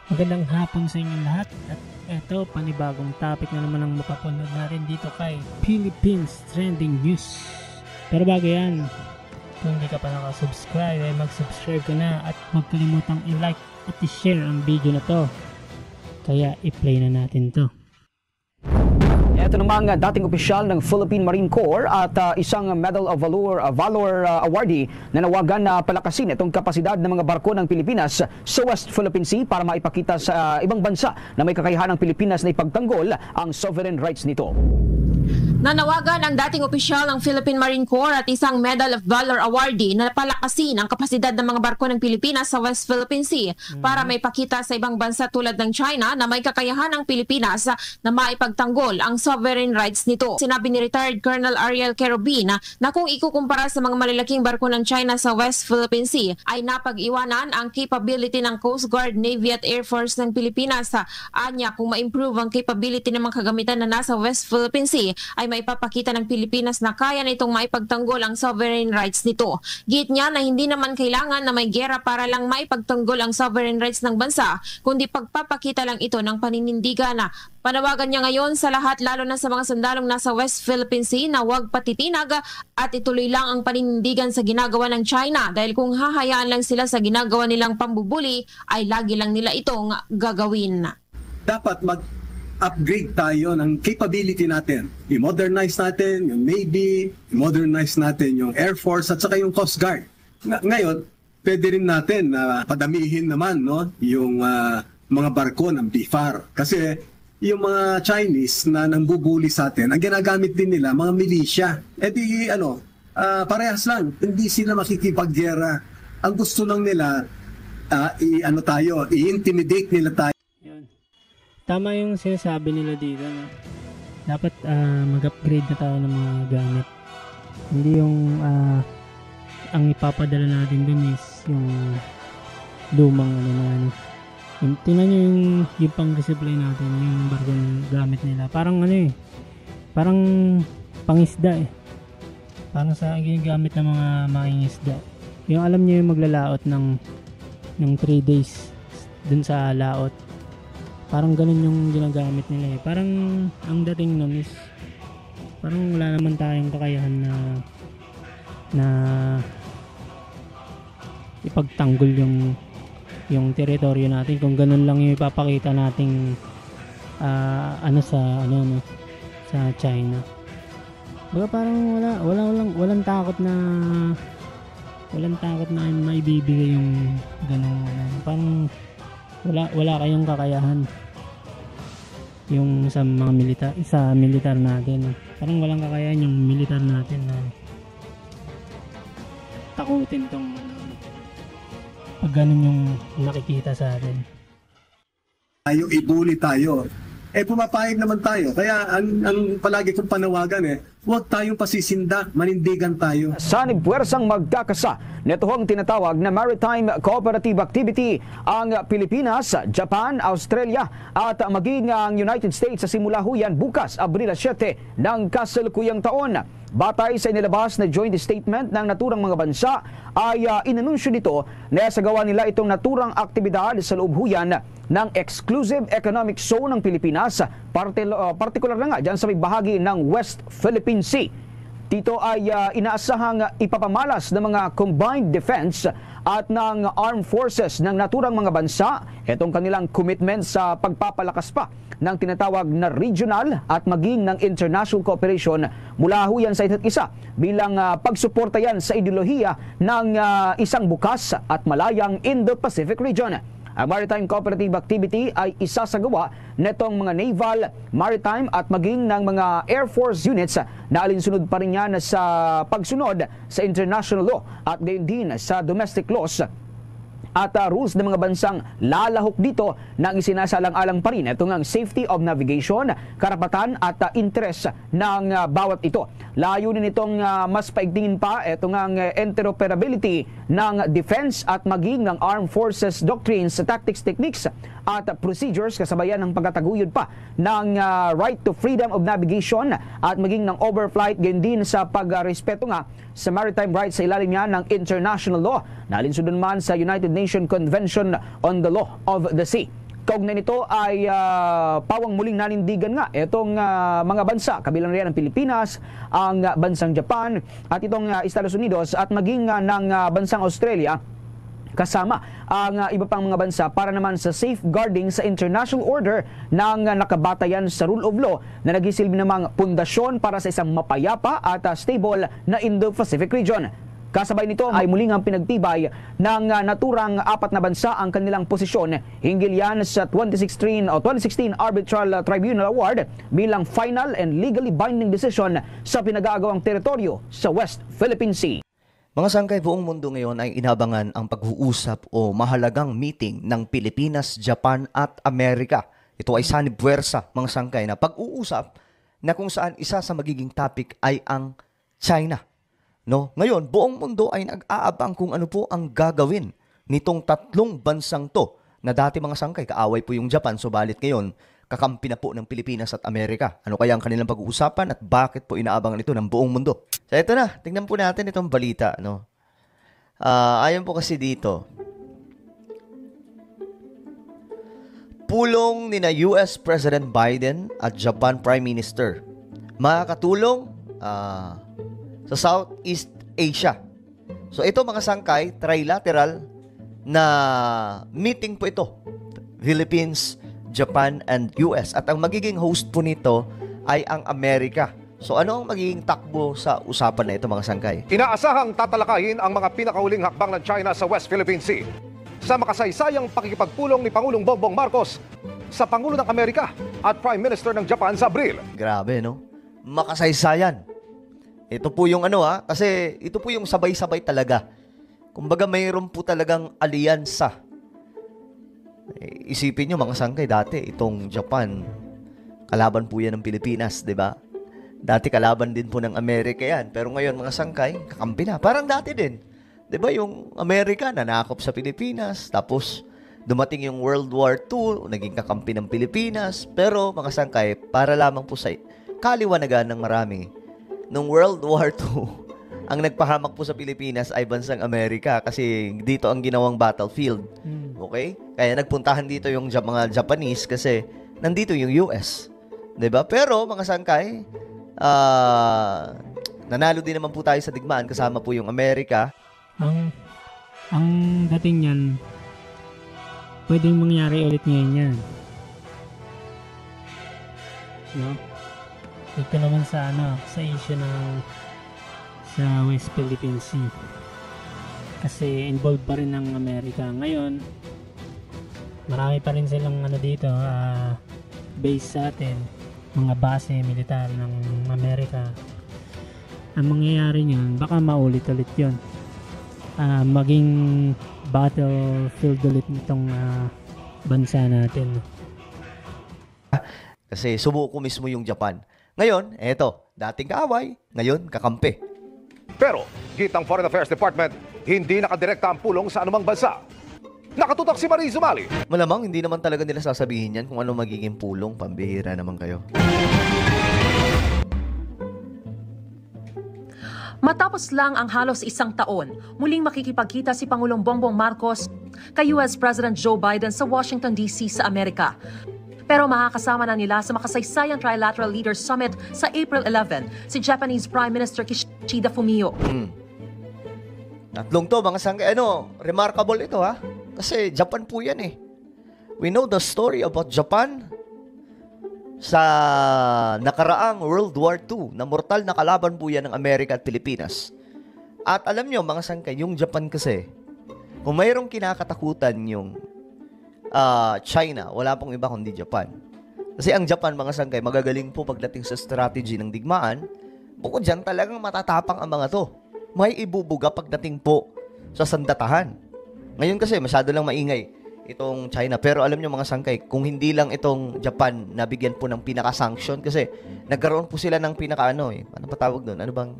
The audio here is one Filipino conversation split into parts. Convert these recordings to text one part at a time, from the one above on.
Magandang hapon sa inyong lahat at eto panibagong topic na naman ang mapapanood natin dito kay Philippines Trending News. Pero bago yan, kung hindi ka pa nakasubscribe ay mag-subscribe ka na at huwag kalimutang i-like at i-share ang video na to. Kaya i-play na natin to. Ito namang dating opisyal ng Philippine Marine Corps at isang Medal of Valor awardee na nawagan na palakasin itong kapasidad ng mga barko ng Pilipinas sa West Philippine Sea para maipakita sa ibang bansa na may kakayahan ng Pilipinas na ipagtanggol ang sovereign rights nito. Nanawagan ang dating opisyal ng Philippine Marine Corps at isang Medal of Valor awardee na palakasin ang kapasidad ng mga barko ng Pilipinas sa West Philippine Sea para may pakita sa ibang bansa tulad ng China na may kakayahan ng Pilipinas na maipagtanggol ang sovereign rights nito. Sinabi ni retired Colonel Ariel Kerubin na kung ikukumpara sa mga malalaking barko ng China sa West Philippine Sea ay napag-iwanan ang capability ng Coast Guard, Navy at Air Force ng Pilipinas. Anya, kung ma-improve ang capability ng mga kagamitan na nasa West Philippine Sea ay maipapakita ng Pilipinas na kaya nitong maipagtanggol ang sovereign rights nito. Git niya na hindi naman kailangan na may gera para lang maipagtanggol ang sovereign rights ng bansa, kundi pagpapakita lang ito ng paninindigan. Panawagan niya ngayon sa lahat, lalo na sa mga sundalong nasa West Philippine Sea, na huwag patitinag at ituloy lang ang paninindigan sa ginagawa ng China dahil kung hahayaan lang sila sa ginagawa nilang pambubuli ay lagi lang nila itong gagawin. Dapat upgrade tayo ng capability natin. I-modernize natin yung Navy, i-modernize natin yung Air Force at saka yung Coast Guard. Ngayon, pwede rin natin na padamihin naman yung mga barko ng BFAR. Kasi yung mga Chinese na nangbubuli sa atin, ang ginagamit din nila, mga militia. E di, parehas lang. Hindi sila makikipaggera. Ang gusto lang nila, i-intimidate nila tayo. Tama yung sinasabi nila dito, no? Dapat mag-upgrade na tayo ng mga gamit. Hindi yung ang ipapadala natin dun is yung lumang tingnan nyo yung pang-resupply natin, yung barkong gamit nila. Parang parang pangisda Parang sa ginagamit ng mga mangingisda. Yung alam nyo yung maglalaot ng 3 days dun sa laot. Parang ganun yung ginagamit nila Parang ang dating nun is parang wala naman tayong kakayahan na ipagtanggol yung teritoryo natin kung ganun lang yung ipapakita nating sa China. Baga parang walang takot na maibibigay yung ganun. Parang wala kayong kakayahan yung sa mga militar natin. Parang walang kakayahan yung militar natin na takutin tong pag ganun yung nakikita sa atin. Tayo, ibuli tayo. Pumapayag naman tayo. Kaya ang palagi kong panawagan huwag tayong pasisindak, manindigan tayo. Sanib puwersang magkakasa nito ang tinatawag na Maritime Cooperative Activity ang Pilipinas, Japan, Australia at maging ang United States sa simula huyan bukas, Abril 7 ng kasalukuyang taon. Batay sa inilabas na joint statement ng naturang mga bansa ay inanunsyo nito na sagawa nila itong naturang aktibidad sa loob huyan ng Exclusive Economic Zone ng Pilipinas, partikular na nga dyan sa may bahagi ng West Philippine Sea. Dito ay inaasahang ipapamalas ng mga combined defense at ng armed forces ng naturang mga bansa itong kanilang commitment sa pagpapalakas pa ng tinatawag na regional at maging ng international cooperation mula huyan sa isa't isa bilang pagsuporta yan sa ideolohiya ng isang bukas at malayang Indo-Pacific region. Ang Maritime Cooperative Activity ay isasagawa netong mga naval, maritime at maging ng mga Air Force units na alinsunod pa rin yan sa pagsunod sa international law at gayon din sa domestic laws at rules ng mga bansang lalahok dito na isinasalang-alang pa rin itong ang safety of navigation, karapatan at interes ng bawat ito. Layunin itong mas paigtingin pa itong ang interoperability ng defense at maging ng armed forces doctrines, tactics, techniques at procedures kasabayan ng pagtataguyod pa ng right to freedom of navigation at maging ng overflight, gayon din sa pagrespeto nga sa maritime rights sa ilalim niya ng international law na alinsunod man sa United Nations Convention on the Law of the Sea. Kaugnay nito ay pawang muling nanindigan nga itong mga bansa, kabilang riyan ang Pilipinas, ang bansang Japan at itong Estados Unidos at maging ng bansang Australia, kasama ang iba pang mga bansa para naman sa safeguarding sa international order ng nakabatayan sa rule of law na nagsisilbi namang pundasyon para sa isang mapayapa at stable na Indo-Pacific region. Kasabay nito ay muling ang pinagtibay ng naturang 4 na bansa ang kanilang posisyon hinggil yan sa 2016 Arbitral Tribunal Award bilang final and legally binding decision sa pinag-aagawang teritoryo sa West Philippine Sea. Mga sangkay, buong mundo ngayon ay inabangan ang pag-uusap o mahalagang meeting ng Pilipinas, Japan at Amerika. Ito ay sanibwersa, mga sangkay, na pag-uusap na kung saan isa sa magiging topic ay ang China. No? Ngayon, buong mundo ay nag-aabang kung ano po ang gagawin nitong 3 bansang to na dati, mga sangkay, kaaway po yung Japan, subalit ngayon kakampi na po ng Pilipinas at Amerika. Ano kaya ang kanilang pag-uusapan at bakit po inaabangan ito ng buong mundo? So ito na, tingnan po natin itong balita. No? Ayon po kasi dito, pulong ni na US President Biden at Japan Prime Minister makakatulong sa Southeast Asia. So ito, mga sangkay, trilateral na meeting po ito. Philippines, Japan, and US. At ang magiging host po nito ay ang Amerika. So ano ang magiging takbo sa usapan na ito, mga sangkay? Inaasahang tatalakayin ang mga pinakahuling hakbang ng China sa West Philippine Sea sa makasaysayang pakikipagpulong ni Pangulong Bongbong Marcos sa Pangulo ng Amerika at Prime Minister ng Japan sa Abril. Grabe, no? Makasaysayan. Ito po yung kasi ito po yung sabay-sabay talaga. Kumbaga mayroon po talagang alyansa. Isipin nyo, mga sangkay, dati itong Japan, kalaban po yan ng Pilipinas, di ba? Dati kalaban din po ng Amerika yan. Pero ngayon, mga sangkay, kakampi na. Parang dati din. Di ba yung Amerika nanakop sa Pilipinas, tapos dumating yung World War II, naging kakampi ng Pilipinas. Pero, mga sangkay, para lamang po sa kaliwanagan ng marami, nung World War II, ang nagpahamak po sa Pilipinas ay bansang Amerika kasi dito ang ginawang battlefield. Okay? Kaya nagpuntahan dito yung mga Japanese kasi nandito yung US. 'Di ba? Pero mga sangkay, nanalo din naman po tayo sa digmaan kasama po yung Amerika. Ang dating niyan, pwedeng mangyari ulit ngayon yan. No? Ito naman sa sa issue sa West Philippine Sea. Kasi involved pa rin ng Amerika. Ngayon, marami pa rin silang dito, base sa atin, mga base militar ng Amerika. Ang mangyayari niyan, baka maulit-ulit yun. Maging battlefield ulit nitong bansa natin. Kasi sumuko mismo yung Japan. Ngayon, eto, dating kaaway, ngayon kakampi. Pero, gitang Foreign Affairs Department, hindi nakadirekta ang pulong sa anumang bansa. Nakatutok si Marie Zumali. Malamang hindi naman talaga nila sasabihin yan kung ano magiging pulong. Pambihira naman kayo. Matapos lang ang halos 1 taon, muling makikipagkita si Pangulong Bongbong Marcos kay US President Joe Biden sa Washington, D.C. sa Amerika. Pero makakasama na nila sa makasaysayang Trilateral Leaders Summit sa April 11 si Japanese Prime Minister Kishida Fumio. Tatlong to, mga sangkay, remarkable ito Kasi Japan po yan eh. We know the story about Japan sa nakaraang World War II na mortal na kalaban po yan ng Amerika at Pilipinas. At alam nyo, mga sangkay, yung Japan kasi, kung mayroong kinakatakutan yung China, wala pong iba kundi Japan. Kasi ang Japan, mga sangkay, magagaling po pagdating sa strategy ng digmaan. Bukod dyan, talagang matatapang ang mga to. May ibubuga pagdating po sa sandatahan. Ngayon kasi, masyado lang maingay itong China. Pero alam nyo, mga sangkay, kung hindi lang itong Japan nabigyan po ng pinaka-sanction, kasi nagkaroon po sila ng ano pa tawag doon? Ano bang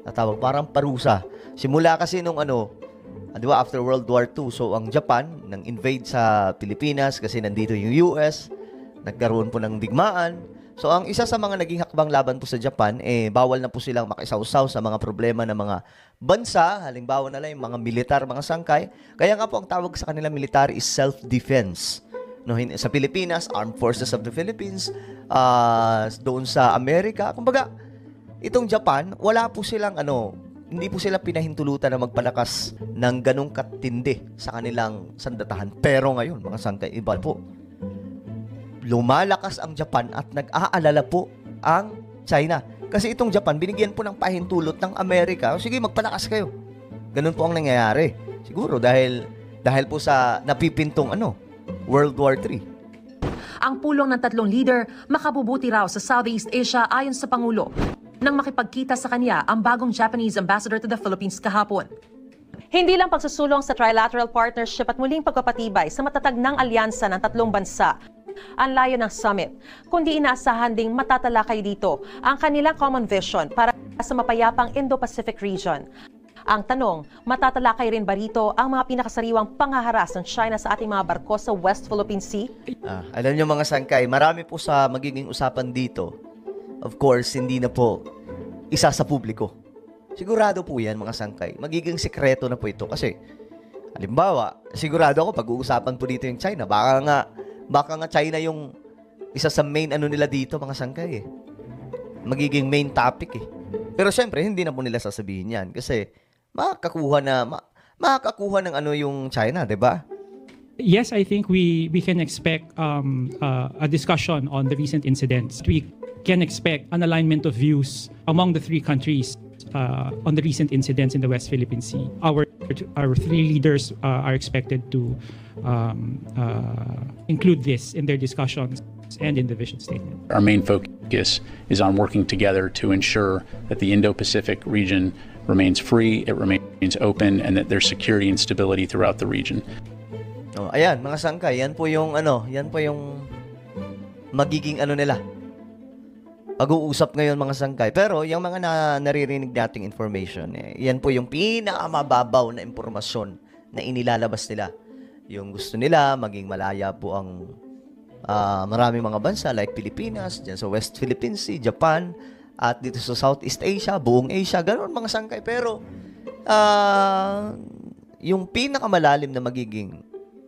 tatawag? Parang parusa. Simula kasi nung di ba, after World War II, so ang Japan nang invade sa Pilipinas kasi nandito yung US, nagkaroon po ng digmaan. So ang isa sa mga naging hakbang laban po sa Japan, bawal na po silang makisawsaw sa mga problema ng mga bansa, halimbawa na lang yung mga militar, mga sangkay. Kaya nga po ang tawag sa kanila militar is self-defense. sa Pilipinas, Armed Forces of the Philippines, doon sa Amerika. Kumbaga, itong Japan, wala po silang hindi po sila pinahintulutan na magpalakas ng ganong katindi sa kanilang sandatahan. Pero ngayon, mga sangkay, iba po. Lumalakas ang Japan at nag-aalala po ang China. Kasi itong Japan, binigyan po ng pahintulot ng Amerika. Sige, magpalakas kayo. Ganun po ang nangyayari. Siguro dahil po sa napipintong World War III. Ang pulong ng tatlong leader makabubuti raw sa Southeast Asia ayon sa Pangulo nang makipagkita sa kanya ang bagong Japanese ambassador to the Philippines kahapon. Hindi lang pagsusulong sa trilateral partnership at muling pagpapatibay sa matatag ng alyansa ng tatlong bansa ang layo ng summit, kundi inaasahan ding matatalakay dito ang kanilang common vision para sa mapayapang Indo-Pacific region. Ang tanong, matatalakay rin ba rito ang mga pinakasariwang panghaharas ng China sa ating mga barko sa West Philippine Sea? Alam niyo mga sangkay, marami po sa magiging usapan dito. Of course, hindi na po isa sa publiko. Sigurado po yan mga sangkay. Magiging sekreto na po ito kasi halimbawa, sigurado ako pag-uusapan po dito yung China. Baka nga China yung isa sa main nila dito mga sangkay eh. Magiging main topic eh. Pero syempre, hindi na po nila sasabihin yan kasi makakakuha ng yung China, 'di ba? Yes, I think we can expect a discussion on the recent incidents. We can expect an alignment of views among the three countries on the recent incidents in the West Philippine Sea. Our three leaders are expected to include this in their discussions and in the vision statement. Our main focus is on working together to ensure that the Indo-Pacific region remains free, it remains open, and that there's security and stability throughout the region. Ayan, mga sangkay, yan po yung magiging nila. Pag-uusap ngayon mga sangkay. Pero yung mga naririnig nating information, yan po yung pinakamababaw na impormasyon na inilalabas nila. Yung gusto nila, maging malaya po ang maraming mga bansa like Pilipinas, dyan sa West Philippine Sea, Japan, at dito sa Southeast Asia, buong Asia, ganoon mga sangkay. Pero, yung pinakamalalim na magiging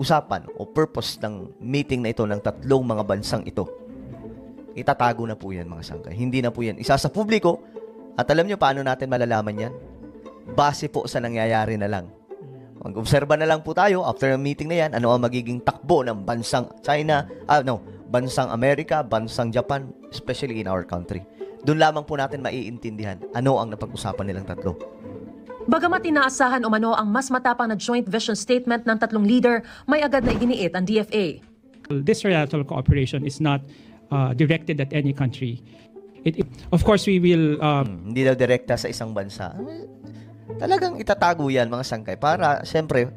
usapan o purpose ng meeting na ito ng tatlong mga bansang ito, itatago na po yan mga sangkay. Hindi na po yan isa sa publiko. At alam nyo paano natin malalaman yan? Base po sa nangyayari na lang. Mag-obserba na lang po tayo after ng meeting na yan, ano ang magiging takbo ng bansang China, bansang Amerika, bansang Japan, especially in our country. Doon lamang po natin maiintindihan ano ang napag-usapan nilang tatlo. Bagamat inaasahan umano ang mas matapang na joint vision statement ng tatlong leader, may agad na iginiit ang DFA. This trilateral cooperation is not directed at any country. Of course, we will... Hindi daw direkta sa isang bansa. Talagang itatago yan mga sangkay para, siyempre,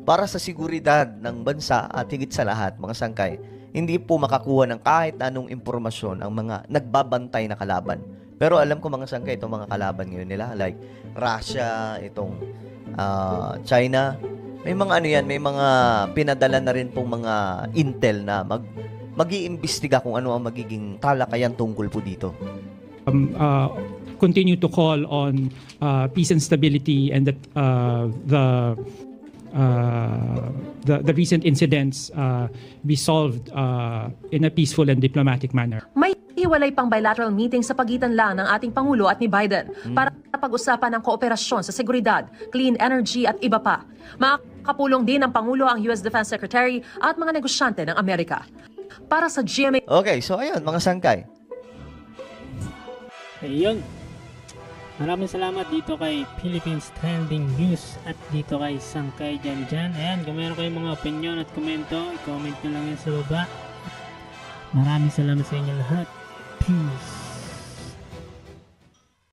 para sa seguridad ng bansa at higit sa lahat mga sangkay, hindi po makakuha ng kahit anong impormasyon ang mga nagbabantay na kalaban. Pero alam ko mga sangkay, itong mga kalaban ngayon nila, like Russia, itong China, may mga may mga pinadala na rin pong mga intel na mag-iimbestiga kung ano ang magiging talakayan tungkol po dito. Continue to call on peace and stability and that the recent incidents be solved in a peaceful and diplomatic manner. May hiwalay pang bilateral meeting sa pagitan lang ng ating Pangulo at ni Biden para pag-usapan ng kooperasyon sa seguridad, clean energy at iba pa. Makakapulong din ng Pangulo ang US Defense Secretary at mga negosyante ng Amerika. Para sa GMA... Okay, so ayun mga sangkay. Ayun. Maraming salamat dito kay Philippines Trending News at dito kay Sangkay Janjan. Ayan, kung meron kayong mga opinion at komento, i-comment nyo lang yan sa baba. Maraming salamat sa inyo lahat. Peace.